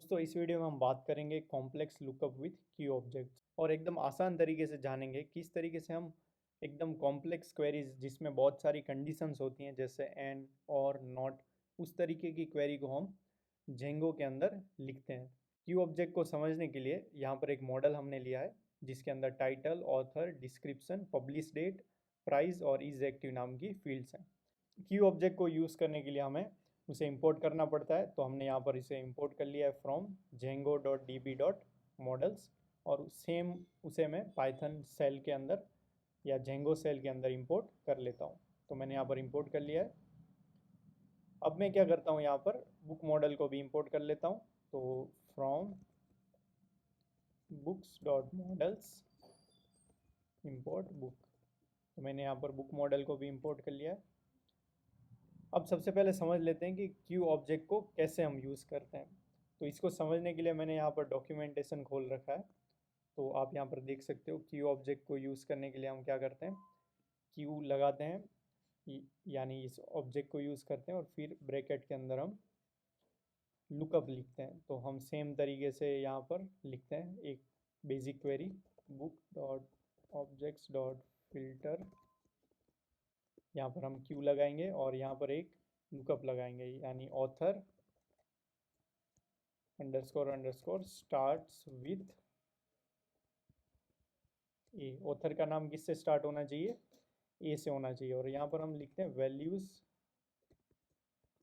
दोस्तों इस वीडियो में हम बात करेंगे complex lookup with Q objects और एकदम आसान तरीके से जानेंगे किस तरीके से हम एकदम कॉम्प्लेक्स क्वेरीज जिसमें बहुत सारी कंडीशंस होती हैं जैसे एंड और नॉट, उस तरीके की क्वेरी को हम जेंगो के अंदर लिखते हैं। क्यू ऑब्जेक्ट को समझने के लिए यहाँ पर एक मॉडल हमने लिया है जिसके अंदर title, author, description, publish date, price और इज एक्टिव नाम की फील्ड्स हैं। क्यू ऑब्जेक्ट को यूज़ करने के लिए हमें उसे इंपोर्ट करना पड़ता है, तो हमने यहाँ पर इसे इंपोर्ट कर लिया है फ्रॉम django.db.models और सेम उसे मैं पाइथन सेल के अंदर या जेंगो सेल के अंदर इंपोर्ट कर लेता हूँ। तो मैंने यहाँ पर इंपोर्ट कर लिया है। अब मैं क्या करता हूँ, यहाँ पर बुक मॉडल को भी इंपोर्ट कर लेता हूँ। तो फ्रॉम books.models इंपोर्ट बुक, तो मैंने यहाँ पर बुक मॉडल को भी इंपोर्ट कर लिया है। अब सबसे पहले समझ लेते हैं कि क्यू ऑब्जेक्ट को कैसे हम यूज़ करते हैं। तो इसको समझने के लिए मैंने यहाँ पर डॉक्यूमेंटेशन खोल रखा है। तो आप यहाँ पर देख सकते हो क्यू ऑब्जेक्ट को यूज़ करने के लिए हम क्या करते हैं, क्यू लगाते हैं, यानी इस ऑब्जेक्ट को यूज़ करते हैं और फिर ब्रैकेट के अंदर हम लुकअप लिखते हैं। तो हम सेम तरीके से यहाँ पर लिखते हैं एक basic query, book dot objects dot filter, यहाँ पर हम क्यू लगाएंगे और यहाँ पर एक लुकअप लगाएंगे, यानी author underscore underscore starts with A. Author का नाम किससे स्टार्ट होना चाहिए, ए से होना चाहिए। और यहाँ पर हम लिखते हैं वैल्यूज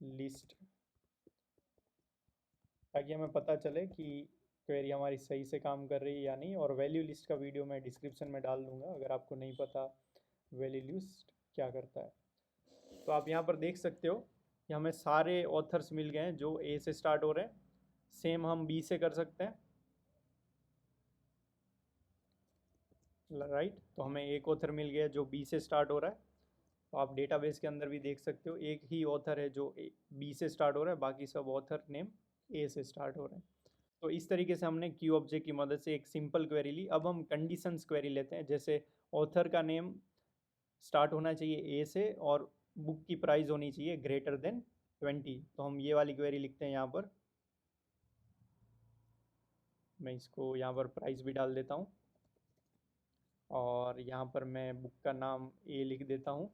लिस्ट, ताकि हमें पता चले कि क्वेरी हमारी सही से काम कर रही है या नहीं। और वैल्यू लिस्ट का वीडियो मैं डिस्क्रिप्शन में डाल दूंगा अगर आपको नहीं पता वैल्यू लिस्ट क्या करता है। तो आप यहाँ पर देख सकते हो कि हमें सारे ऑथर्स मिल गए हैं जो ए से स्टार्ट हो रहे हैं। सेम हम बी से कर सकते हैं, राइट। तो हमें एक ऑथर मिल गया जो बी से स्टार्ट हो रहा है। तो आप डेटाबेस के अंदर भी देख सकते हो एक ही ऑथर है जो बी से स्टार्ट हो रहा है, बाकी सब ऑथर नेम ए से स्टार्ट हो रहे हैं। तो इस तरीके से हमने क्यू ऑब्जेक्ट की मदद से एक सिंपल क्वेरी ली। अब हम कंडीशंस क्वेरी लेते हैं, जैसे ऑथर का नेम स्टार्ट होना चाहिए ए से और बुक की प्राइस होनी चाहिए ग्रेटर देन 20। तो हम ये वाली क्वेरी लिखते हैं यहाँ पर। मैं इसको यहाँ पर प्राइस भी डाल देता हूँ और यहाँ पर मैं बुक का नाम ए लिख देता हूँ।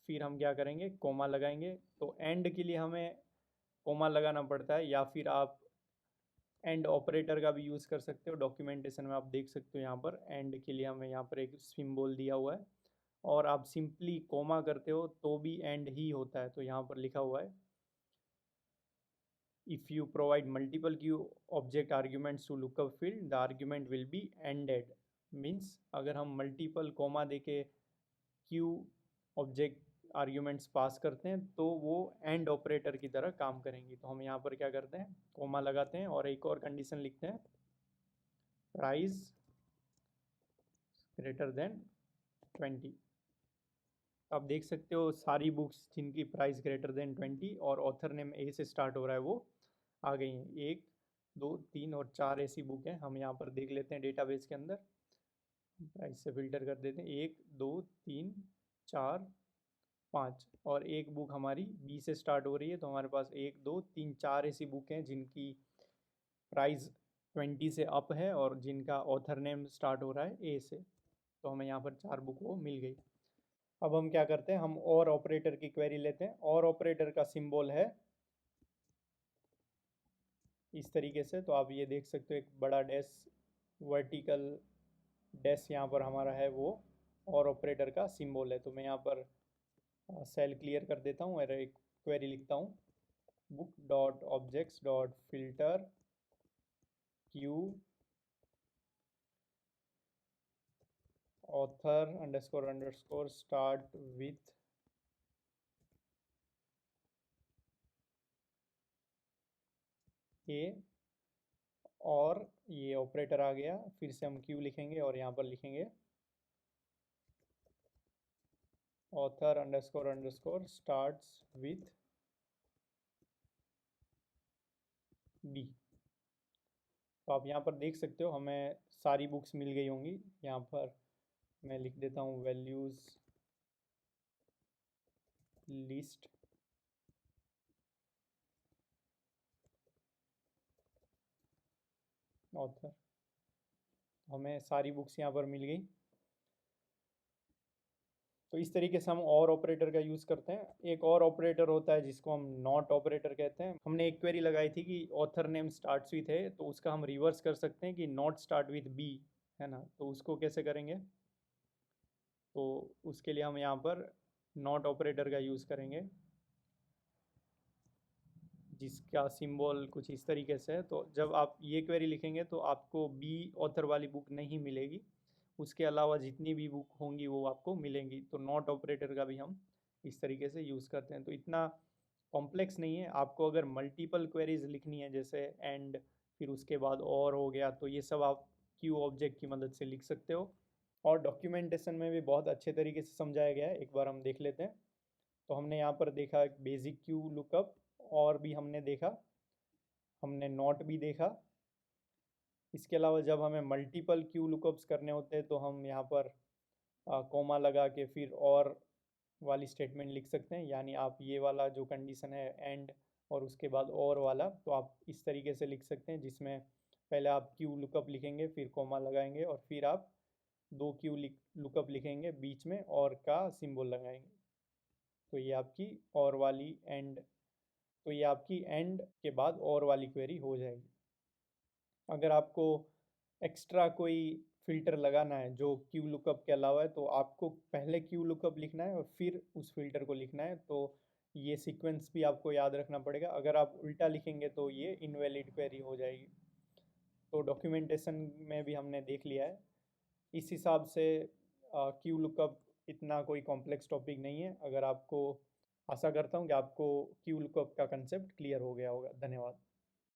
फिर हम क्या करेंगे, कोमा लगाएंगे। तो एंड के लिए हमें कोमा लगाना पड़ता है, या फिर आप एंड ऑपरेटर का भी यूज़ कर सकते हो। डॉक्यूमेंटेशन में आप देख सकते हो यहाँ पर एंड के लिए हमें यहाँ पर एक सिंबल दिया हुआ है, और आप सिंपली कोमा करते हो तो भी एंड ही होता है। तो यहाँ पर लिखा हुआ है if you provide multiple Q object arguments to lookup field the argument will be anded. Means अगर हम मल्टीपल कोमा देके क्यू ऑब्जेक्ट आर्ग्यूमेंट्स पास करते हैं तो वो एंड ऑपरेटर की तरह काम करेंगी। तो हम यहाँ पर क्या करते हैं, कोमा लगाते हैं और एक और कंडीशन लिखते हैं, प्राइस ग्रेटर देन 20। आप देख सकते हो सारी बुक्स जिनकी प्राइस ग्रेटर देन 20 और ऑथर नेम ए से स्टार्ट हो रहा है वो आ गई हैं। 1 2 3 और 4 ऐसी बुक हैं। हम यहाँ पर देख लेते हैं डेटाबेस के अंदर, प्राइस से फिल्टर कर देते हैं। 1 2 3 4 5 और एक बुक हमारी बी से स्टार्ट हो रही है। तो हमारे पास 1 2 3 4 ऐसी बुक हैं जिनकी प्राइस 20 से अप है और जिनका ऑथर नेम स्टार्ट हो रहा है ए से। तो हमें यहाँ पर 4 बुक वो मिल गई। अब हम क्या करते हैं, हम और ऑपरेटर की क्वेरी लेते हैं। और ऑपरेटर का सिंबल है इस तरीके से। तो आप ये देख सकते हो एक बड़ा डैश, वर्टिकल डैश यहाँ पर हमारा है, वो और ऑपरेटर का सिंबल है। तो मैं यहाँ पर सेल क्लियर कर देता हूँ और एक क्वेरी लिखता हूँ, book dot objects dot filter Q author underscore underscore start with A. और ये ऑपरेटर आ गया, फिर से हम क्यू लिखेंगे और यहाँ पर लिखेंगे author underscore underscore starts with B. तो आप यहाँ पर देख सकते हो हमें सारी बुक्स मिल गई होंगी। यहाँ पर मैं लिख देता हूँ वैल्यूज़ लिस्ट ऑथर, हमें सारी बुक्स यहाँ पर मिल गई। तो इस तरीके से हम और ऑपरेटर का यूज़ करते हैं। एक और ऑपरेटर होता है जिसको हम नॉट ऑपरेटर कहते हैं। हमने एक क्वेरी लगाई थी कि ऑथर नेम स्टार्ट्स विथ है, तो उसका हम रिवर्स कर सकते हैं कि नॉट स्टार्ट विथ बी, है ना। तो उसको कैसे करेंगे, तो उसके लिए हम यहाँ पर नॉट ऑपरेटर का यूज़ करेंगे, जिसका सिंबल कुछ इस तरीके से है। तो जब आप ये क्वेरी लिखेंगे तो आपको बी ऑथर वाली बुक नहीं मिलेगी, उसके अलावा जितनी भी बुक होंगी वो आपको मिलेंगी। तो नॉट ऑपरेटर का भी हम इस तरीके से यूज़ करते हैं। तो इतना कॉम्प्लेक्स नहीं है। आपको अगर मल्टीपल क्वेरीज लिखनी है, जैसे एंड फिर उसके बाद और हो गया, तो ये सब आप क्यू ऑब्जेक्ट की मदद से लिख सकते हो। और डॉक्यूमेंटेशन में भी बहुत अच्छे तरीके से समझाया गया है, एक बार हम देख लेते हैं। तो हमने यहाँ पर देखा बेसिक क्यू लुकअप, और भी हमने देखा, हमने नॉट भी देखा। इसके अलावा जब हमें मल्टीपल क्यू लुकअप्स करने होते हैं तो हम यहाँ पर कोमा लगा के फिर और वाली स्टेटमेंट लिख सकते हैं। यानी आप ये वाला जो कंडीशन है एंड और उसके बाद और वाला, तो आप इस तरीके से लिख सकते हैं, जिसमें पहले आप क्यू लुकअप लिखेंगे, फिर कोमा लगाएंगे, और फिर आप दो क्यू लुकअप लिखेंगे, बीच में और का सिंबल लगाएंगे। तो ये आपकी और वाली एंड, तो ये आपकी एंड के बाद और वाली क्वेरी हो जाएगी। अगर आपको एक्स्ट्रा कोई फ़िल्टर लगाना है जो क्यू लुकअप के अलावा है, तो आपको पहले क्यू लुकअप लिखना है और फिर उस फ़िल्टर को लिखना है। तो ये सीक्वेंस भी आपको याद रखना पड़ेगा। अगर आप उल्टा लिखेंगे तो ये इनवैलिड क्वेरी हो जाएगी। तो डॉक्यूमेंटेशन में भी हमने देख लिया है। इस हिसाब से क्यू लुकअप इतना कोई कॉम्प्लेक्स टॉपिक नहीं है। अगर आपको, आशा करता हूँ कि आपको क्यू लुकअप का कंसेप्ट क्लियर हो गया होगा। धन्यवाद।